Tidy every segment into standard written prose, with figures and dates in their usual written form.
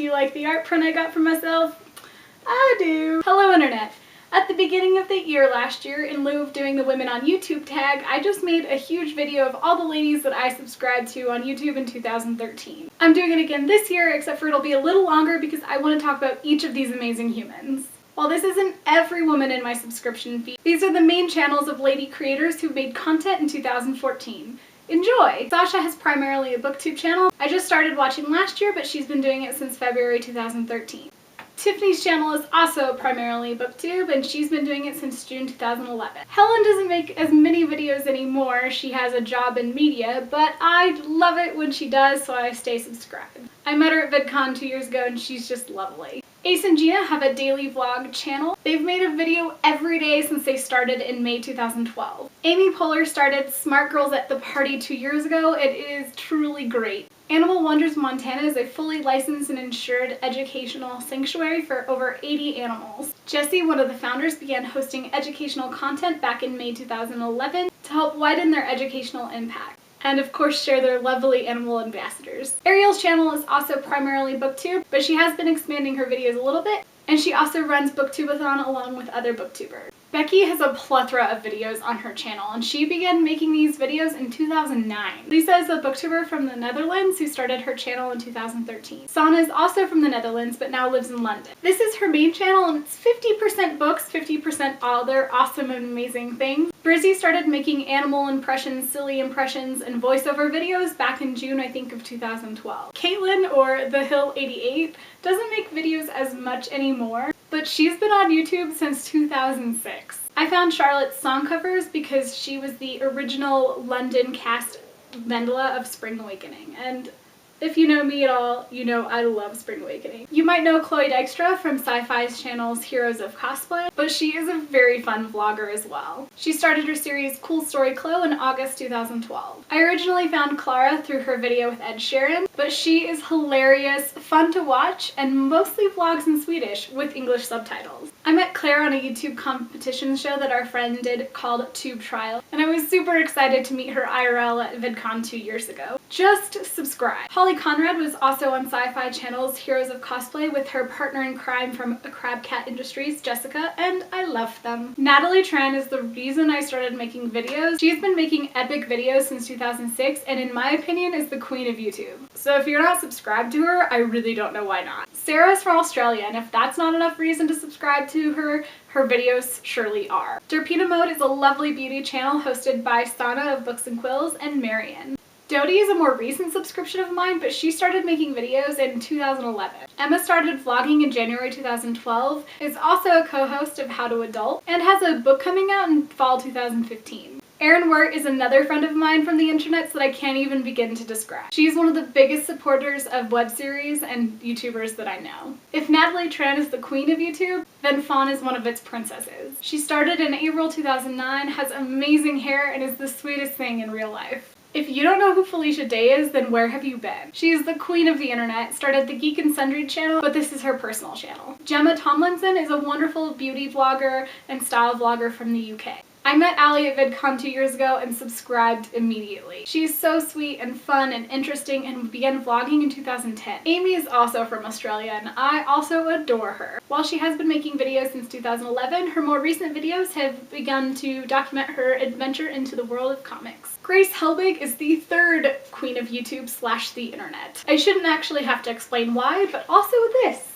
you like the art print I got for myself? I do. Hello Internet. At the beginning of the year last year, in lieu of doing the Women on YouTube tag, I just made a huge video of all the ladies that I subscribed to on YouTube in 2013. I'm doing it again this year, except for it'll be a little longer because I want to talk about each of these amazing humans. While this isn't every woman in my subscription feed, these are the main channels of lady creators who've made content in 2014. Enjoy! Sasha has primarily a booktube channel. I just started watching last year, but she's been doing it since February 2013. Tiffany's channel is also primarily booktube, and she's been doing it since June 2011. Helen doesn't make as many videos anymore. She has a job in media, but I love it when she does, so I stay subscribed. I met her at VidCon 2 years ago, and she's just lovely. Ace and Gina have a daily vlog channel. They've made a video every day since they started in May 2012. Amy Poehler started Smart Girls at the Party 2 years ago. It is truly great. Animal Wonders Montana is a fully licensed and insured educational sanctuary for over 80 animals. Jessie, one of the founders, began hosting educational content back in May 2011 to help widen their educational impact, and of course share their lovely animal ambassadors. Ariel's channel is also primarily booktube, but she has been expanding her videos a little bit, and she also runs Booktubeathon along with other booktubers. Becky has a plethora of videos on her channel, and she began making these videos in 2009. Lisa is a booktuber from the Netherlands who started her channel in 2013. Sana is also from the Netherlands but now lives in London. This is her main channel, and it's 50% books, 50% other awesome and amazing things. Brizzy started making animal impressions, silly impressions, and voiceover videos back in June, I think, of 2012. Caitlin, or The Hill 88, doesn't make videos as much anymore, but she's been on YouTube since 2006. I found Charlotte's song covers because she was the original London cast Vendela of Spring Awakening, and if you know me at all, you know I love Spring Awakening. You might know Chloe Dykstra from Sci-Fi's channel's Heroes of Cosplay, but she is a very fun vlogger as well. She started her series Cool Story Chloe in August 2012. I originally found Clara through her video with Ed Sheeran, but she is hilarious, fun to watch, and mostly vlogs in Swedish with English subtitles. I met Claire on a YouTube competition show that our friend did called Tube Trial, and I was super excited to meet her IRL at VidCon 2 years ago. Just subscribe. Holly Conrad was also on Sci-Fi Channel's Heroes of Cosplay with her partner in crime from Crab Cat Industries, Jessica, and I love them. Natalie Tran is the reason I started making videos. She's been making epic videos since 2006, and in my opinion is the queen of YouTube. So if you're not subscribed to her, I really don't know why not. Sarah's from Australia, and if that's not enough reason to subscribe to her, her videos surely are. Derpina Mode is a lovely beauty channel hosted by Sana of Books and Quills and Marion. Dodie is a more recent subscription of mine, but she started making videos in 2011. Emma started vlogging in January 2012, is also a co-host of How to Adult, and has a book coming out in fall 2015. Erin Wirt is another friend of mine from the internet that I can't even begin to describe. She's one of the biggest supporters of web series and YouTubers that I know. If Natalie Tran is the queen of YouTube, then Fawn is one of its princesses. She started in April 2009, has amazing hair, and is the sweetest thing in real life. If you don't know who Felicia Day is, then where have you been? She is the queen of the internet, started the Geek and Sundry channel, but this is her personal channel. Gemma Tomlinson is a wonderful beauty vlogger and style vlogger from the UK. I met Allie at VidCon 2 years ago and subscribed immediately. She's so sweet and fun and interesting and began vlogging in 2010. Amy is also from Australia, and I also adore her. While she has been making videos since 2011, her more recent videos have begun to document her adventure into the world of comics. Grace Helbig is the third queen of YouTube / the internet. I shouldn't actually have to explain why, but also this.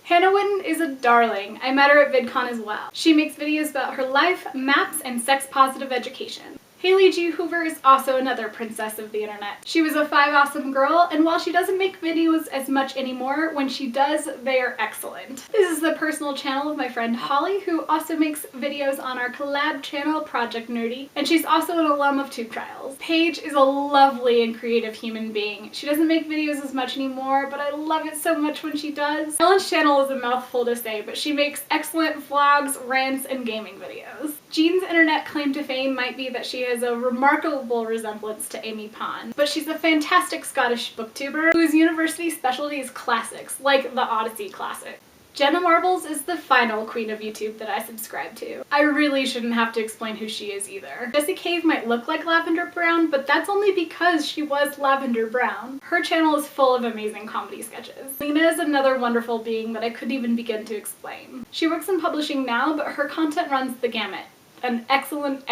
Hannah Witten is a darling. I met her at VidCon as well. She makes videos about her life, maps, and sex-positive education. Haley G. Hoover is also another princess of the internet. She was a 5 Awesome girl, and while she doesn't make videos as much anymore, when she does, they are excellent. This is the personal channel of my friend Holly, who also makes videos on our collab channel, Project Nerdy, and she's also an alum of Tube Trials. Paige is a lovely and creative human being. She doesn't make videos as much anymore, but I love it so much when she does. Ellen's channel is a mouthful to say, but she makes excellent vlogs, rants, and gaming videos. Jean's internet claim to fame might be that she has a remarkable resemblance to Amy Pond, but she's a fantastic Scottish booktuber whose university specialty is classics, like the Odyssey classic. Jenna Marbles is the final queen of YouTube that I subscribe to. I really shouldn't have to explain who she is either. Jessie Cave might look like Lavender Brown, but that's only because she was Lavender Brown. Her channel is full of amazing comedy sketches. Lena is another wonderful being that I couldn't even begin to explain. She works in publishing now, but her content runs the gamut. An excellent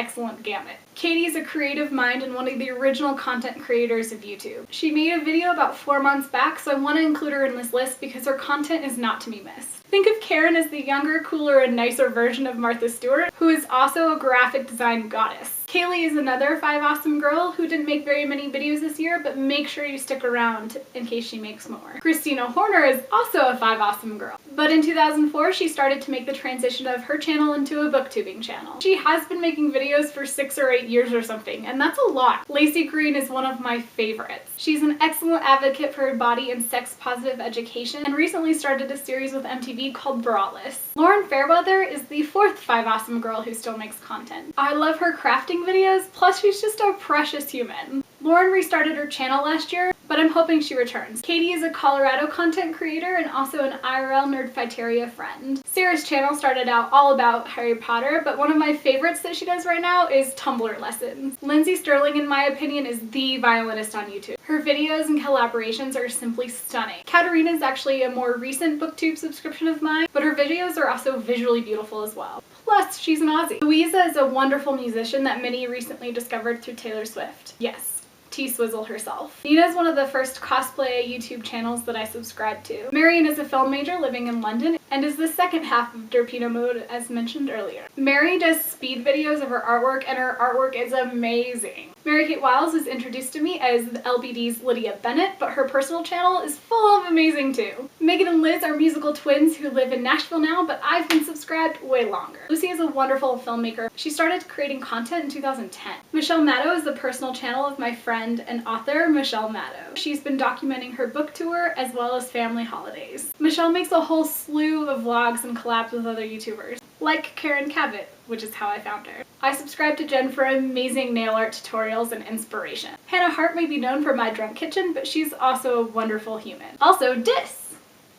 gamut. Katie is a creative mind and one of the original content creators of YouTube. She made a video about 4 months back, so I want to include her in this list because her content is not to be missed. Think of Karen as the younger, cooler, and nicer version of Martha Stewart, who is also a graphic design goddess. Kaylee is another Five Awesome girl who didn't make very many videos this year, but make sure you stick around in case she makes more. Christina Horner is also a Five Awesome girl, but in 2004 she started to make the transition of her channel into a booktubing channel. She has been making videos for 6 or 8 years or something, and that's a lot. Lacey Green is one of my favorites. She's an excellent advocate for body and sex-positive education, and recently started a series with MTV called Braless. Lauren Fairweather is the 4th Five Awesome girl who still makes content. I love her crafting videos, plus she's just a precious human. Lauren restarted her channel last year, but I'm hoping she returns. Katie is a Colorado content creator and also an IRL Nerdfighteria friend. Sarah's channel started out all about Harry Potter, but one of my favorites that she does right now is Tumblr lessons. Lindsay Sterling, in my opinion, is the violinist on YouTube. Her videos and collaborations are simply stunning. Katarina is actually a more recent booktube subscription of mine, but her videos are also visually beautiful as well. Plus, she's an Aussie. Louisa is a wonderful musician that many recently discovered through Taylor Swift. Yes, T-Swizzle herself. Nina is one of the first cosplay YouTube channels that I subscribe to. Marion is a film major living in London and is the second half of Derpino Mode as mentioned earlier. Mary does speed videos of her artwork and her artwork is amazing. Mary Kate Wiles was introduced to me as LBD's Lydia Bennett, but her personal channel is full of amazing too. Megan and Liz are musical twins who live in Nashville now, but I've been subscribed way longer. Lucy is a wonderful filmmaker. She started creating content in 2010. Michelle Maddow is the personal channel of my friend and author, Michelle Maddow. She's been documenting her book tour as well as family holidays. Michelle makes a whole slew of vlogs and collabs with other YouTubers, like Karen Cabot, which is how I found her. I subscribe to Jen for amazing nail art tutorials and inspiration. Hannah Hart may be known for My Drunk Kitchen, but she's also a wonderful human. Also, Dis!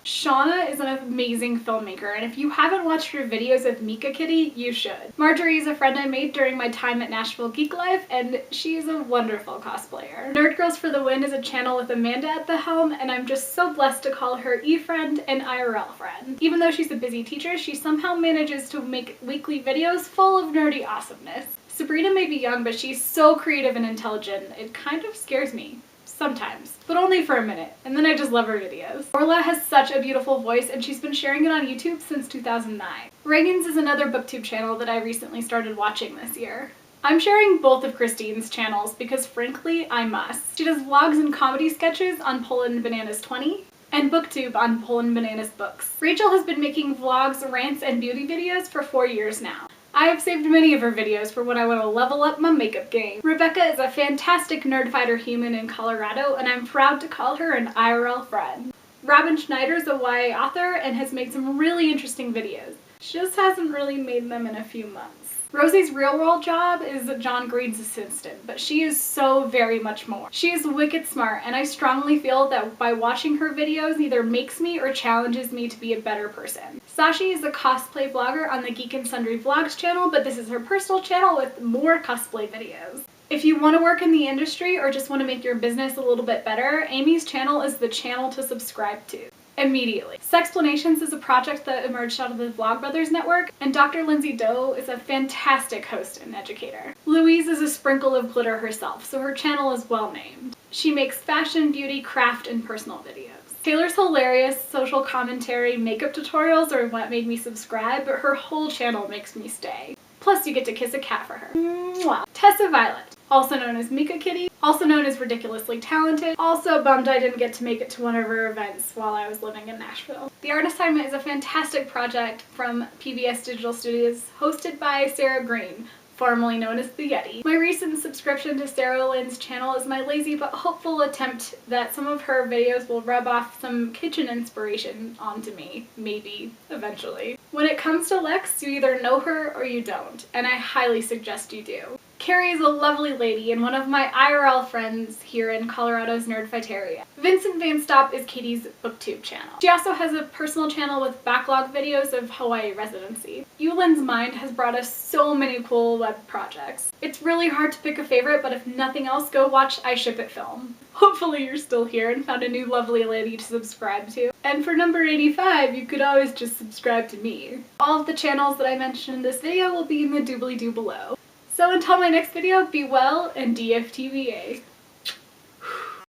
Shauna is an amazing filmmaker, and if you haven't watched her videos of Mika Kitty, you should. Marjorie is a friend I made during my time at Nashville Geek Life, and she's a wonderful cosplayer. Nerd Girls for the Win is a channel with Amanda at the helm, and I'm just so blessed to call her e-friend and IRL friend. Even though she's a busy teacher, she somehow manages to make weekly videos full of nerdy awesomeness. Sabrina may be young, but she's so creative and intelligent, it kind of scares me. Sometimes, but only for a minute, and then I just love her videos. Orla has such a beautiful voice, and she's been sharing it on YouTube since 2009. Reagan's is another booktube channel that I recently started watching this year. I'm sharing both of Christine's channels because frankly, I must. She does vlogs and comedy sketches on Poland Bananas 20, and booktube on Poland Bananas books. Rachel has been making vlogs, rants, and beauty videos for 4 years now. I have saved many of her videos for when I want to level up my makeup game. Rebecca is a fantastic nerd fighter human in Colorado, and I'm proud to call her an IRL friend. Robin Schneider is a YA author and has made some really interesting videos. She just hasn't really made them in a few months. Rosie's real world job is John Green's assistant, but she is so very much more. She is wicked smart, and I strongly feel that by watching her videos either makes me or challenges me to be a better person. Sashi is a cosplay vlogger on the Geek and Sundry Vlogs channel, but this is her personal channel with more cosplay videos. If you want to work in the industry or just want to make your business a little bit better, Amy's channel is the channel to subscribe to. Immediately. Sexplanations is a project that emerged out of the Vlogbrothers network, and Dr. Lindsay Doe is a fantastic host and educator. Louise is a sprinkle of glitter herself, so her channel is well named. She makes fashion, beauty, craft, and personal videos. Taylor's hilarious social commentary makeup tutorials are what made me subscribe, but her whole channel makes me stay. Plus, you get to kiss a cat for her. Mwah. Tessa Violet, also known as Mika Kitty, also known as Ridiculously Talented, also bummed I didn't get to make it to one of her events while I was living in Nashville. The Art Assignment is a fantastic project from PBS Digital Studios, hosted by Sarah Green, formerly known as the Yeti. My recent subscription to Sarah Lynn's channel is my lazy but hopeful attempt that some of her videos will rub off some kitchen inspiration onto me, maybe, eventually. When it comes to Lex, you either know her or you don't, and I highly suggest you do. Carrie is a lovely lady and one of my IRL friends here in Colorado's Nerdfighteria. Vincent Van Stop is Katie's booktube channel. She also has a personal channel with backlog videos of Hawaii residency. Yulin's Mind has brought us so many cool web projects. It's really hard to pick a favorite, but if nothing else, go watch I Ship It Film. Hopefully you're still here and found a new lovely lady to subscribe to. And for number 85, you could always just subscribe to me. All of the channels that I mentioned in this video will be in the doobly-doo below. So until my next video, be well and DFTVA.